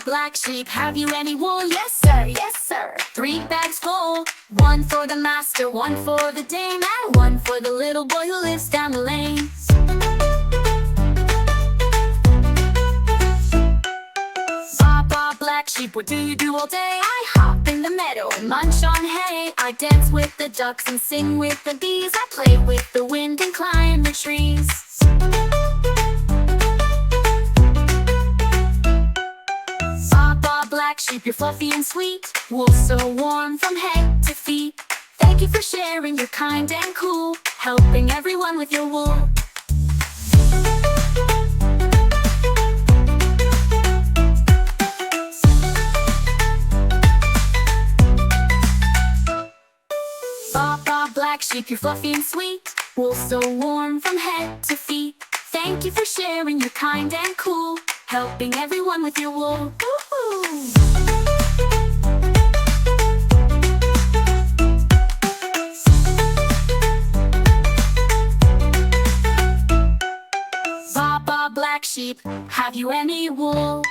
Black Sheep, have you any wool? Yes sir, yes sir. 3 bags full, one for the master, one for the dame, and one for the little boy who lives down the lane. Baa Baa Black Sheep, what do you do all day? I hop in the meadow and munch on hay. I dance with the ducks and sing with the bees. I play with the wind and climb the trees. Baa Baa Black Sheep, you're fluffy and sweet, wool so warm from head to feet. Thank you for sharing, you're kind and cool, helping everyone with your wool. Baa Baa Black Sheep, you're fluffy and sweet, wool so warm from head to feet. Thank you for sharing, you're kind and cool, helping everyone with your wool. Woohoo! Baa Baa Black Sheep, have you any wool?